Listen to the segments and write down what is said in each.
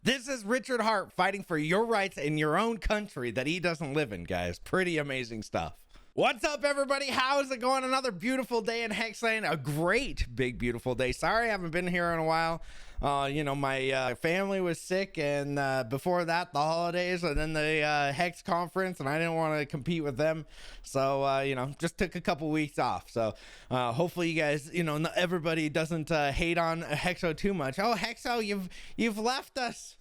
This is Richard Hart fighting for your rights in your own country that he doesn't live in, guys. Pretty amazing stuff. What's up, everybody? How's it going? Another beautiful day in Hexland. A great, big, beautiful day. Sorry I haven't been here in a while. My family was sick, and before that, the holidays, and then the Hex conference, and I didn't want to compete with them. So, just took a couple weeks off. So, hopefully you guys, everybody doesn't hate on Hexo too much. Oh, Hexo, you've left us.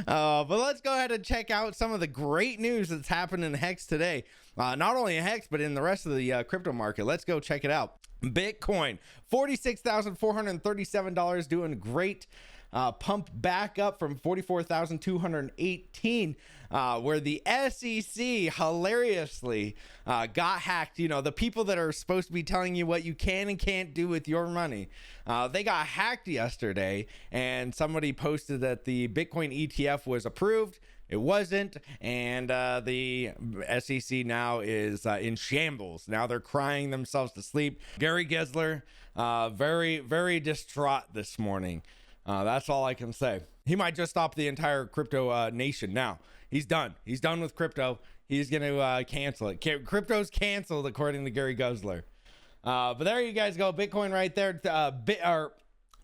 But let's go ahead and check out some of the great news that's happened in Hex today. Not only in Hex, but in the rest of the crypto market. Let's go check it out. Bitcoin, $46,437, doing great. Pump back up from 44,218, where the SEC hilariously got hacked. The people that are supposed to be telling you what you can and can't do with your money, they got hacked yesterday, and somebody posted that the Bitcoin ETF was approved. It wasn't, and the SEC now is in shambles. Now they're crying themselves to sleep. Gary Gensler, very, very distraught this morning. That's all I can say. He might just stop the entire crypto nation now. He's done. He's done with crypto. He's going to cancel it. Crypto's canceled, according to Gary Gensler. But there you guys go. Bitcoin right there.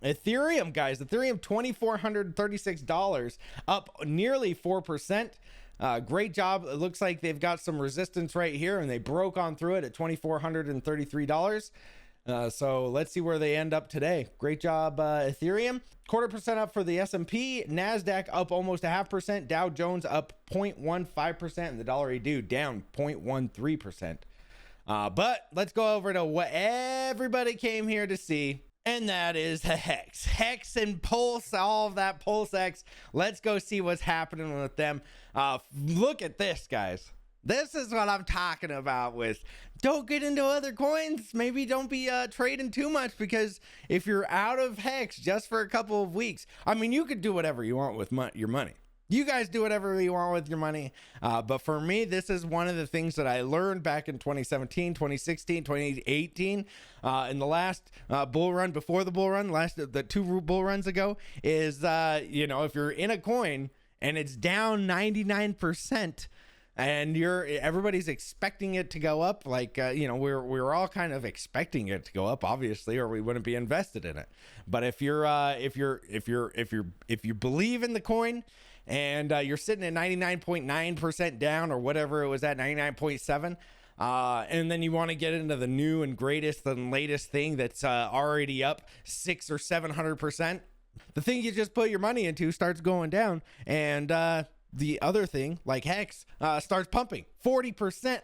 Ethereum, guys. Ethereum, $2,436, up nearly 4%. Great job. It looks like they've got some resistance right here, and they broke on through it at $2,433. So let's see where they end up today. Great job, Ethereum. 0.25% up for the S&P. NASDAQ up almost 0.5%. Dow Jones up 0.15%. And the dollar ADU down 0.13%. But let's go over to what everybody came here to see. And that is Hex. Hex and Pulse, all of that PulseX. Let's go see what's happening with them. Look at this, guys. This is what I'm talking about with don't get into other coins. Maybe don't be trading too much, because if you're out of Hex just for a couple of weeks, I mean, you could do whatever you want with your money. You guys do whatever you want with your money. But for me, this is one of the things that I learned back in 2017, 2016, 2018, in the last bull run, before the bull run, the two bull runs ago, is, if you're in a coin and it's down 99%, and everybody's expecting it to go up, like we're all kind of expecting it to go up, obviously, or we wouldn't be invested in it. But if you believe in the coin, and you're sitting at 99.9% down, or whatever it was at, 99.7, and then you want to get into the new and greatest and latest thing that's already up 600 or 700%, the thing you just put your money into starts going down, and the other thing, like Hex, starts pumping 40%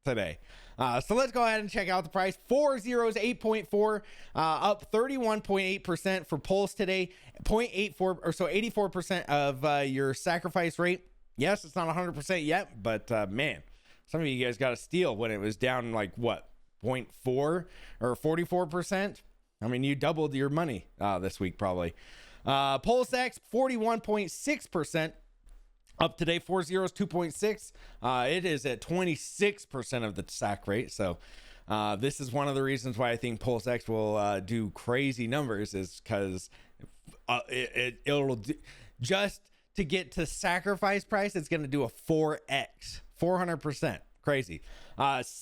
today. So let's go ahead and check out the price. 4 zeros, 8.4, up 31.8% for Pulse today. 0.84 or so, 84% of your sacrifice rate. Yes, it's not 100% yet, but man, some of you guys got a steal when it was down like what, 0.4 or 44%. I mean, you doubled your money this week probably. PulseX, 41.6%. Up today, 4 zeros, 2.6. It is at 26% of the sack rate. So this is one of the reasons why I think PulseX will do crazy numbers, is because it'll do, just to get to sacrifice price, it's going to do a 4x, 400%. Crazy.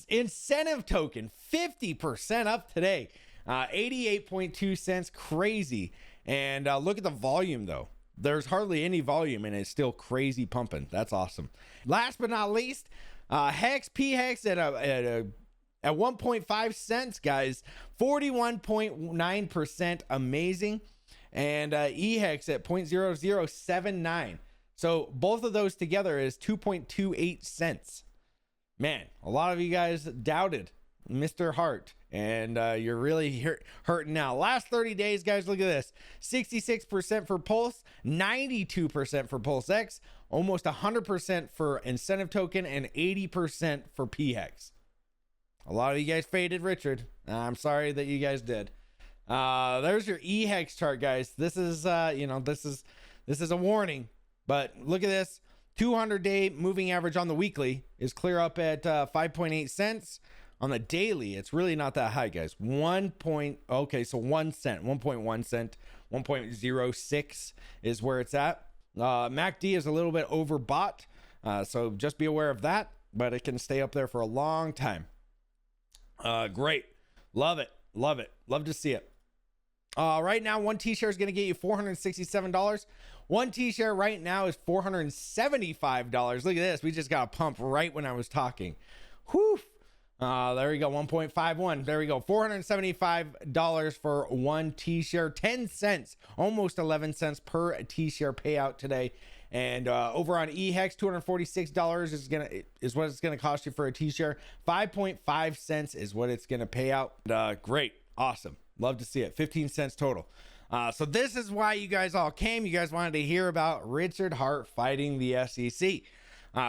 Incentive token, 50% up today, 88.2 cents. Crazy. And look at the volume, though. There's hardly any volume, and it's still crazy pumping. That's awesome. Last but not least, Hex, PHEX at 1.5 cents, guys. 41.9%. Amazing. And EHEX at 0.0079. So both of those together is 2.28 cents. Man, a lot of you guys doubted Mr. Hart, and you're really hurting now. Last 30 days, guys, look at this. 66% for Pulse, 92% for PulseX, almost 100% for incentive token, and 80% for PHEX. A lot of you guys faded Richard. I'm sorry that you guys did. There's your EHEX chart, guys. This is this is a warning, but look at this. 200-day moving average on the weekly is clear up at 5.8 cents. On the daily, it's really not that high, guys. 1 cent, 1.1 cent, 1.06 is where it's at. MACD is a little bit overbought, so just be aware of that, but it can stay up there for a long time. Great. Love it. Love it. Love to see it. Right now, one T-share is going to get you $467. One T-share right now is $475. Look at this. We just got a pump right when I was talking. Whew. There we go. 1.51. There we go. $475 for one T-share. 10 cents, almost 11 cents per T-share payout today. And over on eHex, $246 is what it's gonna cost you for a T-share. 5.5 cents is what it's gonna pay out. Great, awesome, love to see it. 15 cents total. So this is why you guys all came. You guys wanted to hear about Richard Heart fighting the SEC.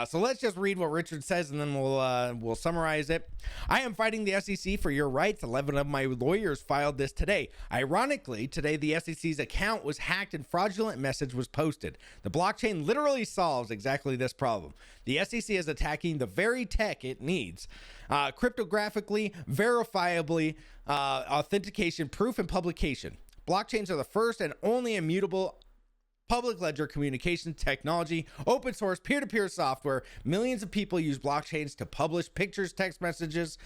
So let's just read what Richard says, and then we'll summarize it. I am fighting the SEC for your rights. 11 of my lawyers filed this today. Ironically, today the SEC's account was hacked and fraudulent message was posted. The blockchain literally solves exactly this problem. The SEC is attacking the very tech it needs. Cryptographically, verifiably, authentication, proof, and publication. Blockchains are the first and only immutable public ledger communication technology, open source, peer-to-peer software. Millions of people use blockchains to publish pictures, text messages,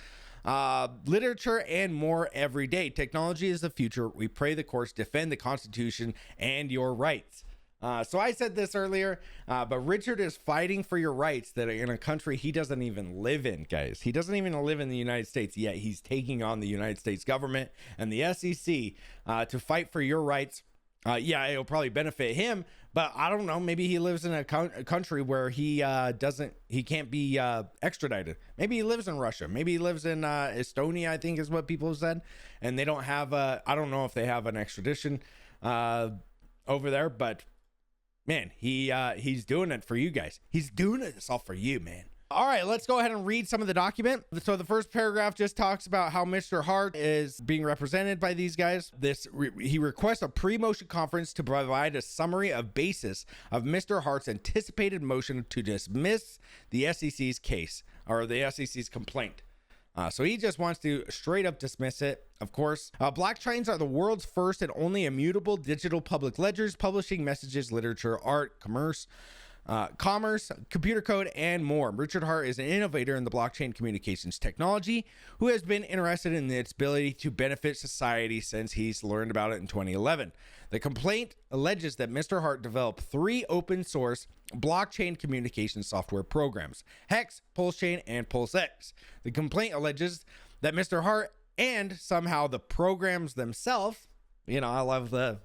literature, and more every day. Technology is the future. We pray the courts defend the Constitution and your rights. So I said this earlier, but Richard is fighting for your rights that are in a country he doesn't even live in, guys. He doesn't even live in the United States, yet he's taking on the United States government and the SEC to fight for your rights. Yeah, it'll probably benefit him, but I don't know. Maybe he lives in a country where he can't be extradited. Maybe he lives in Russia. Maybe he lives in Estonia, I think is what people have said. And they don't have I don't know if they have an extradition over there, but man, he's doing it for you guys. He's doing this all for you, man. All right, let's go ahead and read some of the document. So the first paragraph just talks about how Mr. Hart is being represented by these guys. He requests a pre-motion conference to provide a summary of basis of Mr. Hart's anticipated motion to dismiss the SEC's case, or the SEC's complaint. So he just wants to straight up dismiss it, of course. Blockchains are the world's first and only immutable digital public ledgers, publishing messages, literature, art, commerce, computer code, and more. Richard Hart is an innovator in the blockchain communications technology who has been interested in its ability to benefit society since he's learned about it in 2011. The complaint alleges that Mr. Hart developed 3 open source blockchain communication software programs: Hex, PulseChain, and PulseX. The complaint alleges that Mr. Hart and somehow the programs themselves, I love the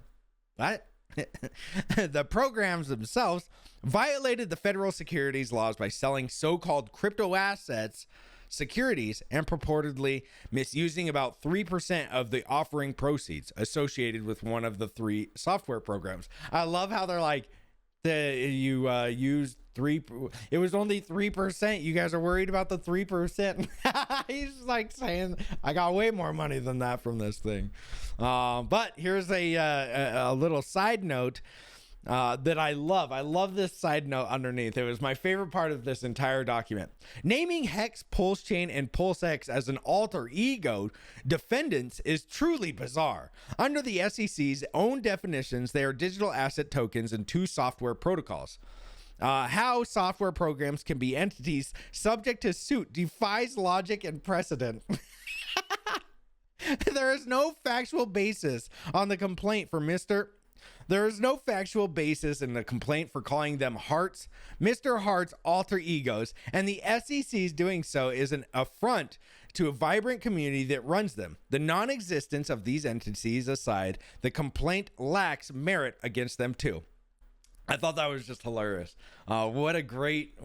programs themselves violated the federal securities laws by selling so-called crypto assets, securities, and purportedly misusing about 3% of the offering proceeds associated with one of the 3 software programs. I love how they're like, you used 3, it was only 3%. You guys are worried about the 3%. He's like saying, I got way more money than that from this thing. But here's a little side note that I love. I love this side note underneath. It was my favorite part of this entire document. Naming Hex, PulseChain, and PulseX as an alter ego defendants is truly bizarre. Under the SEC's own definitions, they are digital asset tokens and 2 software protocols. How software programs can be entities subject to suit defies logic and precedent. There is no factual basis on the complaint for There is no factual basis in the complaint for calling them Mr. Hart's alter egos, and the SEC's doing so is an affront to a vibrant community that runs them. The non-existence of these entities aside, the complaint lacks merit against them too. I thought that was just hilarious. What a great,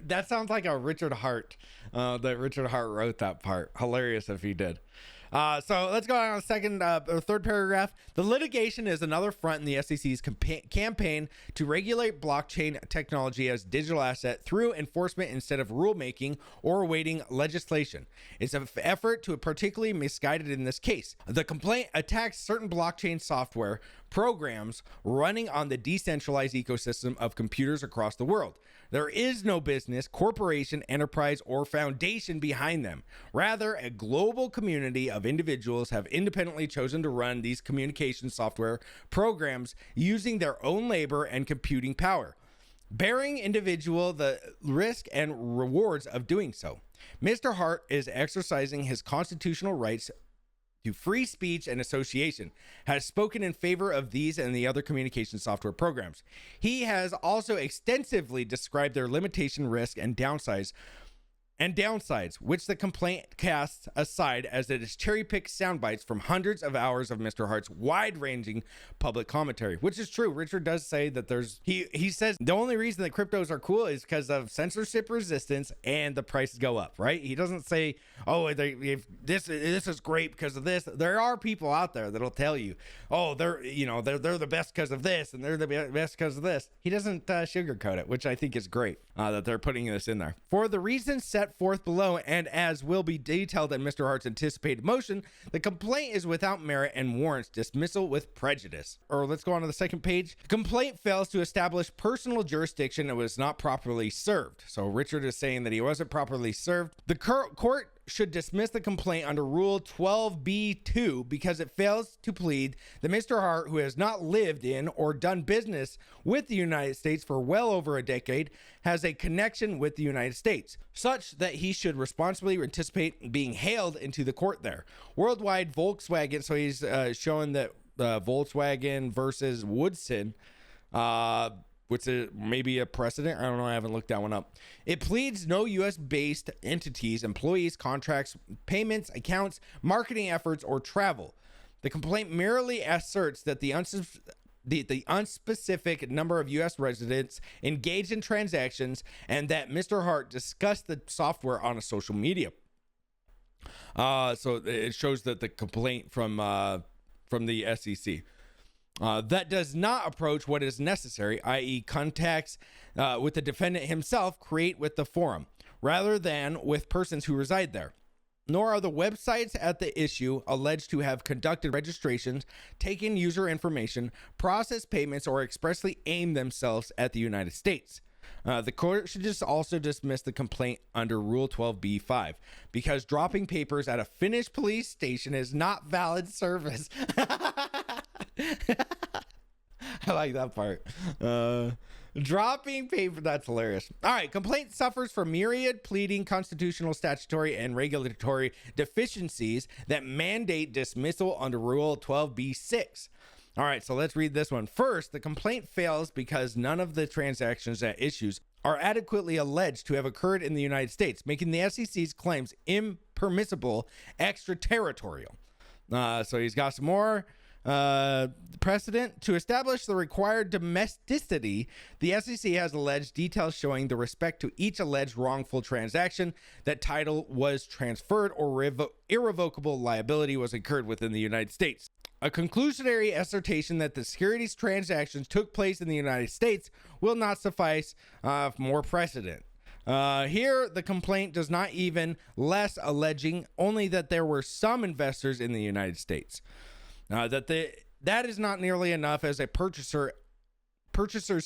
that sounds like a Richard Hart, that Richard Hart wrote that part. Hilarious if he did. So let's go on a third paragraph. The litigation is another front in the SEC's campaign to regulate blockchain technology as digital asset through enforcement instead of rulemaking or awaiting legislation. It's an effort to particularly misguided in this case. The complaint attacks certain blockchain software programs running on the decentralized ecosystem of computers across the world. There is no business, corporation, enterprise, or foundation behind them. Rather, a global community of individuals have independently chosen to run these communication software programs using their own labor and computing power, bearing individual the risk and rewards of doing so. Mr. Hart is exercising his constitutional rights to free speech and association, has spoken in favor of these and the other communication software programs. He has also extensively described their limitation, risk, and downsides, which the complaint casts aside as it is cherry-picked sound bites from hundreds of hours of Mr. Hart's wide-ranging public commentary, which is true. Richard does say that he says the only reason that cryptos are cool is because of censorship resistance and the prices go up, right? He doesn't say, oh, this is great because of this. There are people out there that'll tell you, oh, they're the best because of this, and they're the best because of this. He doesn't sugarcoat it, which I think is great that they're putting this in there. For the reasons set forth below, and as will be detailed in Mr. Hart's anticipated motion, the complaint is without merit and warrants dismissal with prejudice. Or let's go on to the second page. The complaint fails to establish personal jurisdiction and was not properly served. So Richard is saying that he wasn't properly served. The court should dismiss the complaint under Rule 12b-2 because it fails to plead that Mr. Hart, who has not lived in or done business with the United States for well over a decade, has a connection with the United States, such that he should responsibly anticipate being hailed into the court there. Worldwide Volkswagen, so he's showing that Volkswagen versus Woodson, which is maybe a precedent. I don't know. I haven't looked that one up. It pleads no U.S.-based entities, employees, contracts, payments, accounts, marketing efforts, or travel. The complaint merely asserts that the unspecific number of U.S. residents engaged in transactions and that Mr. Hart discussed the software on a social media. So it shows that the complaint from the SEC. That does not approach what is necessary, i.e. contacts with the defendant himself create with the forum, rather than with persons who reside there. Nor are the websites at the issue alleged to have conducted registrations, taken user information, processed payments, or expressly aimed themselves at the United States. The court should just also dismiss the complaint under Rule 12b-5 because dropping papers at a Finnish police station is not valid service. I like that part. Dropping paper, that's hilarious. All right, complaint suffers from myriad pleading, constitutional, statutory, and regulatory deficiencies that mandate dismissal under Rule 12b-6. All right, so let's read this one. First, the complaint fails because none of the transactions at issues are adequately alleged to have occurred in the United States, making the SEC's claims impermissible, extraterritorial. So he's got some more precedent. To establish the required domesticity, the SEC has alleged details showing the respect to each alleged wrongful transaction, that title was transferred, or irrevocable liability was incurred within the United States. A conclusionary assertion that the securities transactions took place in the United States will not suffice more precedent. Here, the complaint does not even less alleging only that there were some investors in the United States. That is not nearly enough, as a purchaser's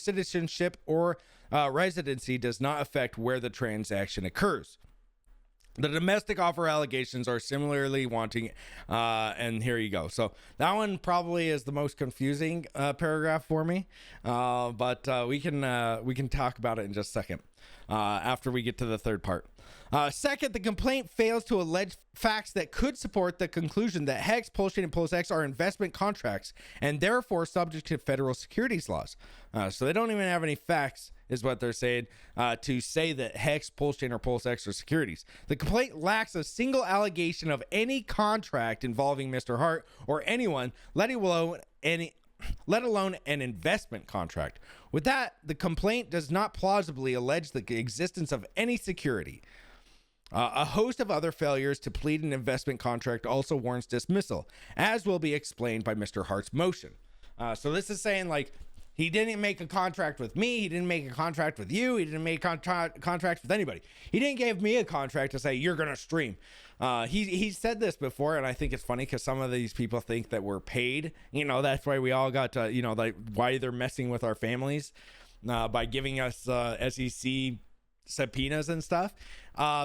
citizenship or residency does not affect where the transaction occurs. The domestic offer allegations are similarly wanting, and here you go. So that one probably is the most confusing paragraph for me, but we can talk about it in just a second after we get to the third part. Second, the complaint fails to allege facts that could support the conclusion that Hex, Poleschain, and PulseX are investment contracts and therefore subject to federal securities laws. So they don't even have any facts, is what they're saying, to say that Hex, Poleschain, or PulseX are securities. The complaint lacks a single allegation of any contract involving Mr. Hart or anyone, let alone an investment contract. With that, the complaint does not plausibly allege the existence of any security. A host of other failures to plead an investment contract also warrants dismissal, as will be explained by Mr. Hart's motion. So this is saying, like, He didn't make a contract with me. He didn't make a contract with you. He didn't make contracts with anybody. He didn't give me a contract to say, you're going to stream. He said this before, and I think it's funny because some of these people think that we're paid. You know, that's why we all got to, you know, like why they're messing with our families by giving us SEC subpoenas and stuff,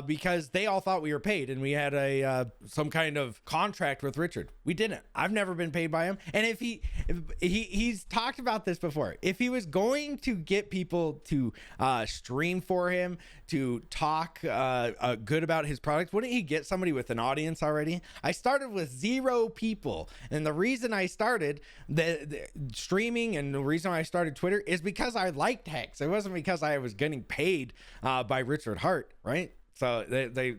because they all thought we were paid and we had a some kind of contract with Richard. We didn't. I've never been paid by him. And if he's talked about this before, if he was going to get people to stream for him, to talk good about his products, wouldn't he get somebody with an audience already? I started with 0 people, and the reason I started the streaming and the reason I started Twitter is because I liked Hex. It wasn't because I was getting paid by Richard Heart, right? So they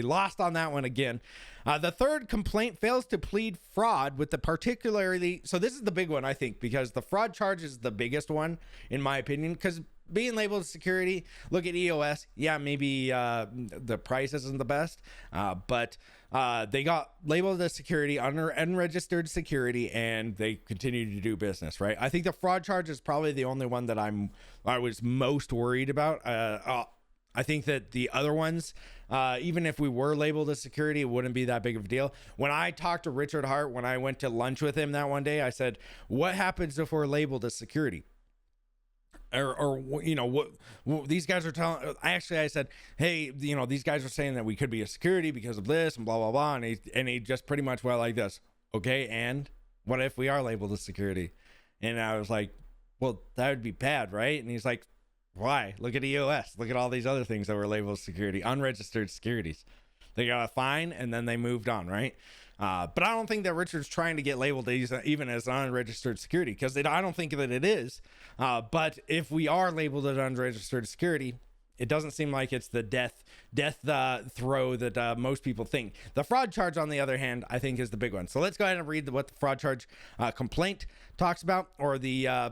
lost on that one again. The third complaint fails to plead fraud with the particularly. So this is the big one, I think, because the fraud charge is the biggest one in my opinion, because being labeled as security, look at EOS. Yeah, maybe the price isn't the best, but they got labeled as security, under unregistered security, and they continue to do business, right? I think the fraud charge is probably the only one that I was most worried about. I think that the other ones, even if we were labeled as security, it wouldn't be that big of a deal. When I talked to Richard Hart, when I went to lunch with him that one day, I said, what happens if we're labeled as security? Or you know, what these guys are telling. I said, hey, you know, these guys are saying that we could be a security because of this and blah, blah, blah. And he just pretty much went like this. Okay, and what if we are labeled as security? And I was like, well, that would be bad, right? And he's like, why? Look at EOS. Look at all these other things that were labeled security, unregistered securities. They got a fine and then they moved on, right? But I don't think that Richard's trying to get labeled even as unregistered security, because I don't think that it is. But if we are labeled as unregistered security, it doesn't seem like it's the death throw that most people think. The fraud charge, on the other hand, I think is the big one. So let's go ahead and read what the fraud charge complaint talks about, or their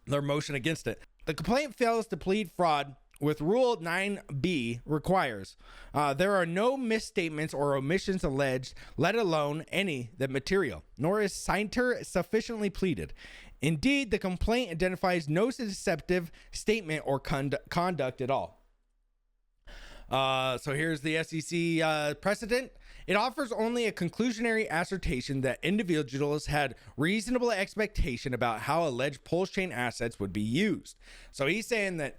motion against it. The complaint fails to plead fraud with Rule 9b requires. There are no misstatements or omissions alleged, let alone any that material, nor is Scienter sufficiently pleaded. Indeed, the complaint identifies no deceptive statement or conduct at all. So here's the SEC precedent. It offers only a conclusionary assertion that individuals had reasonable expectation about how alleged pulse chain assets would be used. So he's saying that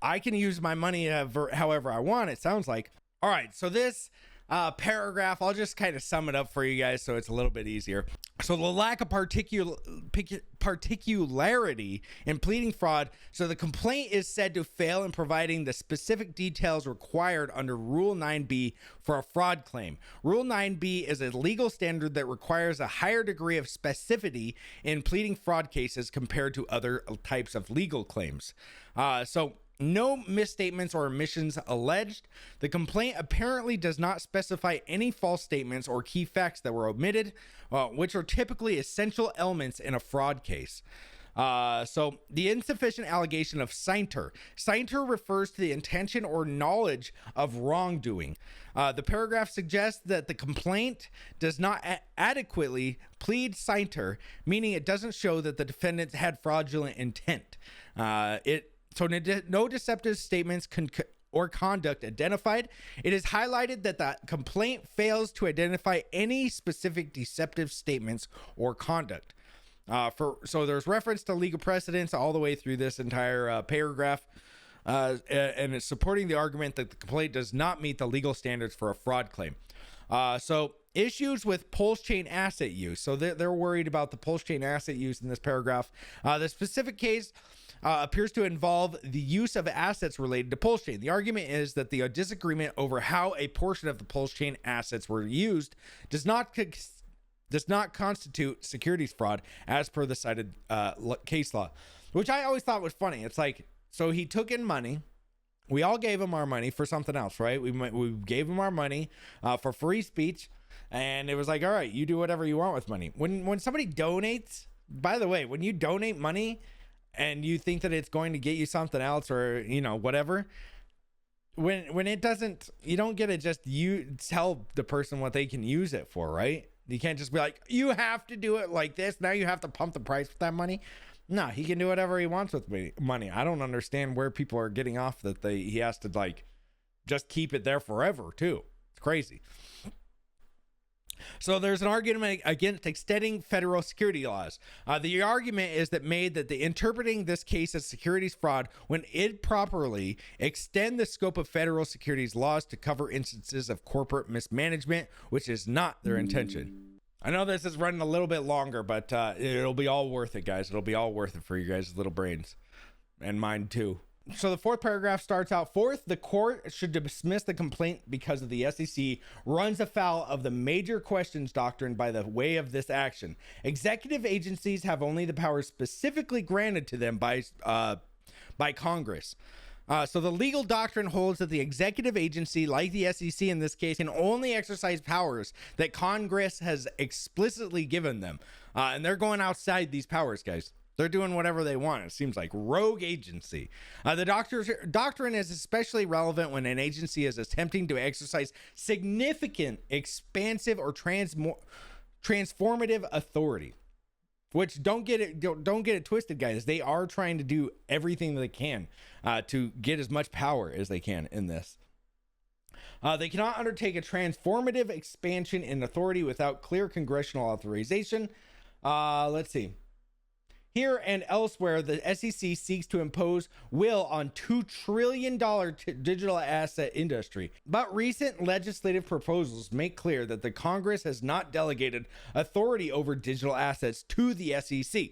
I can use my money however I want, it sounds like. All right, so this paragraph, I'll just kind of sum it up for you guys so it's a little bit easier. So the lack of particularity in pleading fraud. So the complaint is said to fail in providing the specific details required under Rule 9b for a fraud claim. Rule 9b is a legal standard that requires a higher degree of specificity in pleading fraud cases compared to other types of legal claims. So no misstatements or omissions alleged. The complaint apparently does not specify any false statements or key facts that were omitted, which are typically essential elements in a fraud case. So the insufficient allegation of Scienter. Scienter refers to the intention or knowledge of wrongdoing. The paragraph suggests that the complaint does not adequately plead Scienter, meaning it doesn't show that the defendant had fraudulent intent. So no deceptive statements or conduct identified. It is highlighted that the complaint fails to identify any specific deceptive statements or conduct. So there's reference to legal precedents all the way through this entire paragraph, and it's supporting the argument that the complaint does not meet the legal standards for a fraud claim. So issues with pulse chain asset use. So they're worried about the pulse chain asset use in this paragraph. The specific case appears to involve the use of assets related to pulse chain. The argument is that the disagreement over how a portion of the pulse chain assets were used does not constitute securities fraud as per the cited case law, which I always thought was funny. It's like, so he took in money. We all gave him our money for something else, right? We gave him our money for free speech, and it was like, all right, you do whatever you want with money. When somebody donates, by the way, when you donate money and you think that it's going to get you something else, or whatever, when it doesn't, you don't get to just you tell the person what they can use it for, right? You can't just be like, you have to do it like this. Now you have to pump the price with that money. No, he can do whatever he wants with money. I don't understand where people are getting off that he has to like just keep it there forever too. It's crazy. So there's an argument against extending federal security laws. The argument is made that the interpreting this case as securities fraud when improperly extend the scope of federal securities laws to cover instances of corporate mismanagement, which is not their intention. I know this is running a little bit longer, but it'll be all worth it, guys. It'll be all worth it for you guys' little brains and mine too. So the fourth paragraph starts out, fourth, the court should dismiss the complaint because of the SEC runs afoul of the major questions doctrine by the way of this action. Executive agencies have only the powers specifically granted to them by Congress. So the legal doctrine holds that the executive agency, like the SEC in this case, can only exercise powers that Congress has explicitly given them. And they're going outside these powers, guys. They're doing whatever they want. It seems like rogue agency. The doctrine is especially relevant when an agency is attempting to exercise significant, expansive, or transformative authority. Which don't get it twisted, guys. They are trying to do everything they can to get as much power as they can in this. They cannot undertake a transformative expansion in authority without clear congressional authorization. Let's see. Here and elsewhere, the SEC seeks to impose will on $2 trillion digital asset industry. But recent legislative proposals make clear that the Congress has not delegated authority over digital assets to the SEC.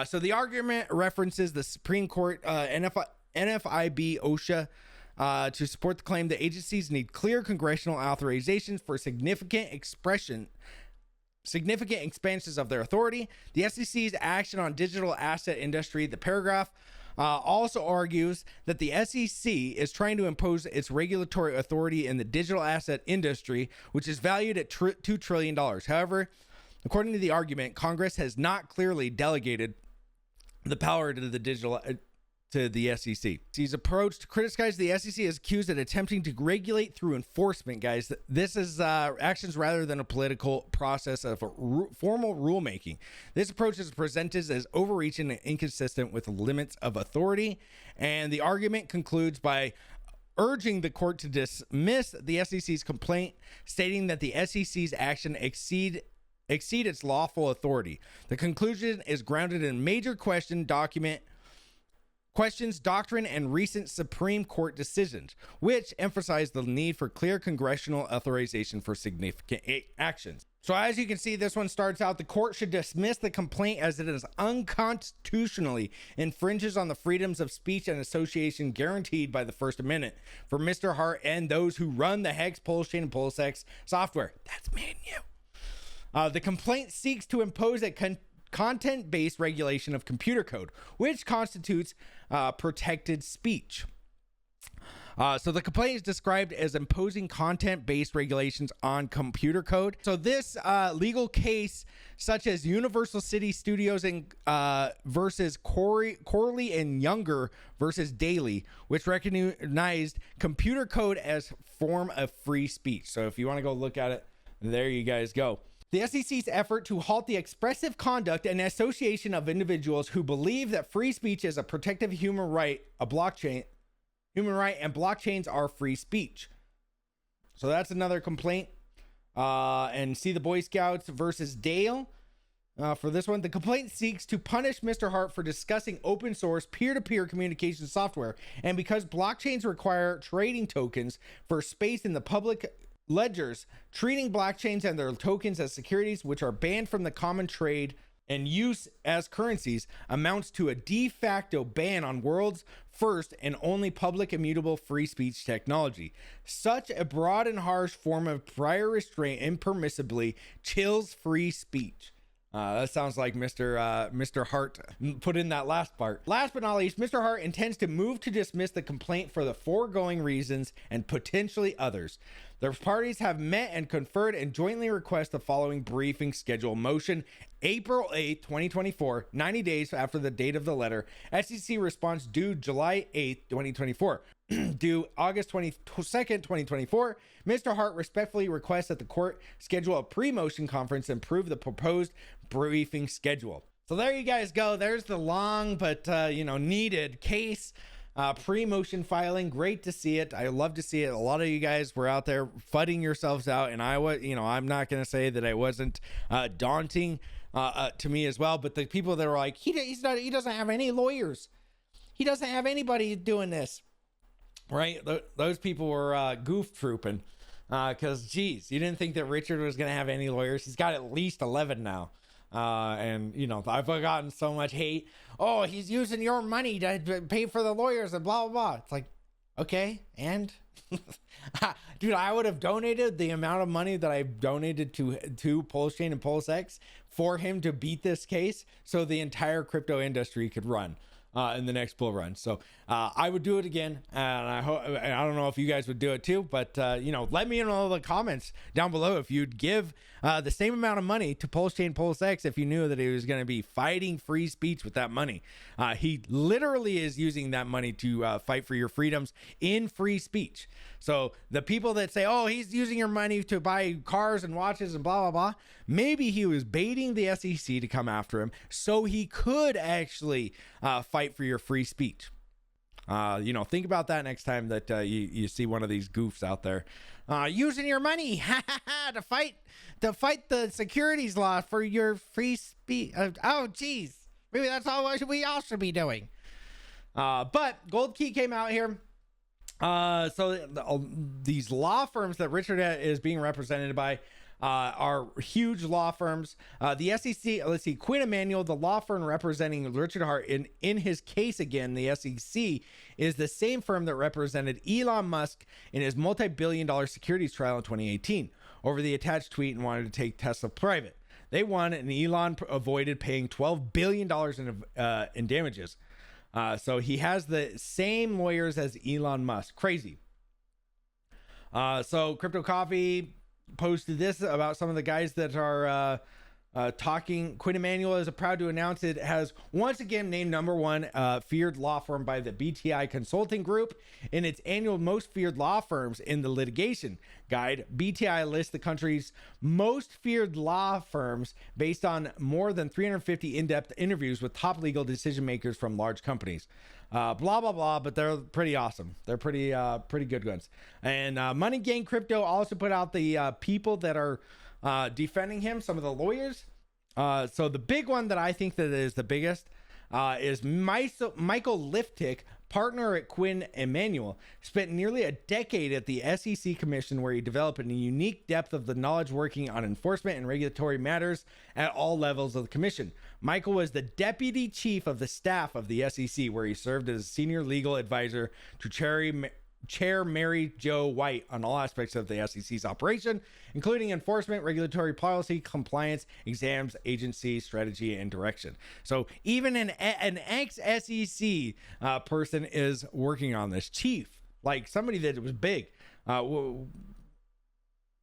So the argument references the Supreme Court, NFIB, OSHA, to support the claim that agencies need clear congressional authorizations for significant expansions of their authority. The SEC's action on digital asset industry, the paragraph also argues that the SEC is trying to impose its regulatory authority in the digital asset industry, which is valued at $2 trillion. However, according to the argument, Congress has not clearly delegated the power to the SEC. His approach to criticize the SEC is accused of attempting to regulate through enforcement, guys. This is actions rather than a political process of formal rulemaking. This approach is presented as overreaching and inconsistent with the limits of authority. And the argument concludes by urging the court to dismiss the SEC's complaint, stating that the SEC's action exceed its lawful authority. The conclusion is grounded in major questions, doctrine, and recent Supreme Court decisions, which emphasize the need for clear congressional authorization for significant actions. So as you can see, this one starts out, the court should dismiss the complaint as it is unconstitutionally infringes on the freedoms of speech and association guaranteed by the First Amendment for Mr. Hart and those who run the Hex, Poleschain, and Polsex software. That's me and you. The complaint seeks to impose a content-based regulation of computer code, which constitutes protected speech. So the complaint is described as imposing content-based regulations on computer code. So this legal case, such as Universal City Studios versus Corley and Younger versus Daly, which recognized computer code as form of free speech. So if you want to go look at it, there you guys go. The SEC's effort to halt the expressive conduct and association of individuals who believe that free speech is a protective human right, and blockchains are free speech. So that's another complaint. And see the Boy Scouts versus Dale. For this one, the complaint seeks to punish Mr. Hart for discussing open source peer-to-peer communication software. And because blockchains require trading tokens for space in the public ledgers, treating blockchains and their tokens as securities which are banned from the common trade and use as currencies amounts to a de facto ban on world's first and only public immutable free speech technology. Such a broad and harsh form of prior restraint impermissibly chills free speech. That sounds like Mr. Hart put in that last part. Last but not least, Mr. Hart intends to move to dismiss the complaint for the foregoing reasons and potentially others. The parties have met and conferred and jointly request the following briefing schedule. Motion, April 8th, 2024, 90 days after the date of the letter. SEC response due July 8th, 2024. due August 22nd, 2024, Mr. Hart respectfully requests that the court schedule a pre-motion conference and approve the proposed briefing schedule. So there you guys go. There's the long but needed case. Pre-motion filing, great to see it. I love to see it. A lot of you guys were out there fighting yourselves out, and I was, I'm not going to say that it wasn't daunting to me as well. But the people that are like, he doesn't have any lawyers, he doesn't have anybody doing this, right? Those people were goof trooping, because geez, you didn't think that Richard was going to have any lawyers. He's got at least 11 now. And I've gotten so much hate. Oh, he's using your money to pay for the lawyers and blah, blah, blah. It's like, okay. And dude, I would have donated the amount of money that I donated to Poleschain and PulseX for him to beat this case so the entire crypto industry could run in the next bull run. So I would do it again, and I don't know if you guys would do it too, but let me know in the comments down below if you'd give the same amount of money to Poleschain PulseX if you knew that he was going to be fighting free speech with that money. He literally is using that money to fight for your freedoms in free speech. So the people that say, oh, he's using your money to buy cars and watches and blah, blah, blah, maybe he was baiting the SEC to come after him so he could actually fight for your free speech. Think about that next time that you see one of these goofs out there using your money to fight the securities law for your free speech. Oh, geez, maybe that's all we all should be doing. But Gold Key came out here. So these law firms that Richard is being represented by are huge law firms. The SEC, let's see, Quinn Emanuel, the law firm representing Richard Hart in his case again, the SEC, is the same firm that represented Elon Musk in his multi-billion-dollar securities trial in 2018 over the attached tweet and wanted to take Tesla private. They won, and Elon avoided paying $12 billion in damages. So he has the same lawyers as Elon Musk. Crazy. So Crypto Coffee posted this about some of the guys that are talking. Quinn Emanuel is proud to announce it has once again named number one feared law firm by the BTI Consulting Group in its annual most feared law firms in the litigation guide. BTI lists the country's most feared law firms based on more than 350 in-depth interviews with top legal decision makers from large companies. Blah, blah, blah, but they're pretty awesome. They're pretty good ones. And Money Gang Crypto also put out the people that are defending him, some of the lawyers. So the big one that I think that is the biggest is Michael Liftick, partner at Quinn Emanuel, spent nearly a decade at the SEC Commission, where he developed a unique depth of the knowledge working on enforcement and regulatory matters at all levels of the commission. Michael was the deputy chief of the staff of the SEC, where he served as senior legal advisor to Chair Mary Jo White on all aspects of the SEC's operation, including enforcement, regulatory policy, compliance, exams, agency, strategy, and direction. So even an ex-SEC person is working on this. Chief, like somebody that was big.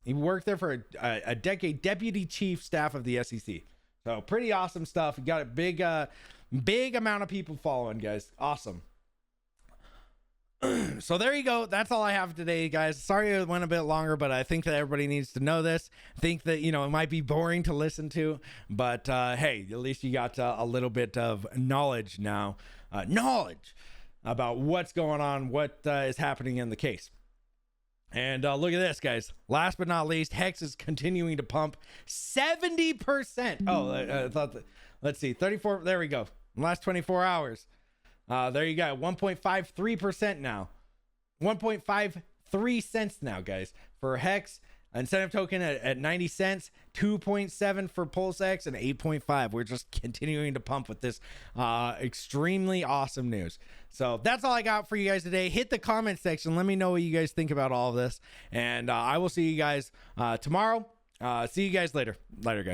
He worked there for a decade, deputy chief staff of the SEC. So pretty awesome stuff. You got a big amount of people following, guys. Awesome. So there you go. That's all I have today, guys. Sorry it went a bit longer, but I think that everybody needs to know this. I think that, it might be boring to listen to, but hey, at least you got a little bit of knowledge now. Knowledge about what's going on, what is happening in the case. And look at this, guys. Last but not least, Hex is continuing to pump 70%. Oh, I thought that, let's see, 34. There we go. Last 24 hours. There you go. 1.53% now. 1.53 cents now, guys, for Hex. Incentive token at 90 cents, 2.7 for PulseX, and 8.5. We're just continuing to pump with this extremely awesome news. So that's all I got for you guys today. Hit the comment section. Let me know what you guys think about all of this. And I will see you guys tomorrow. See you guys later. Later, guys.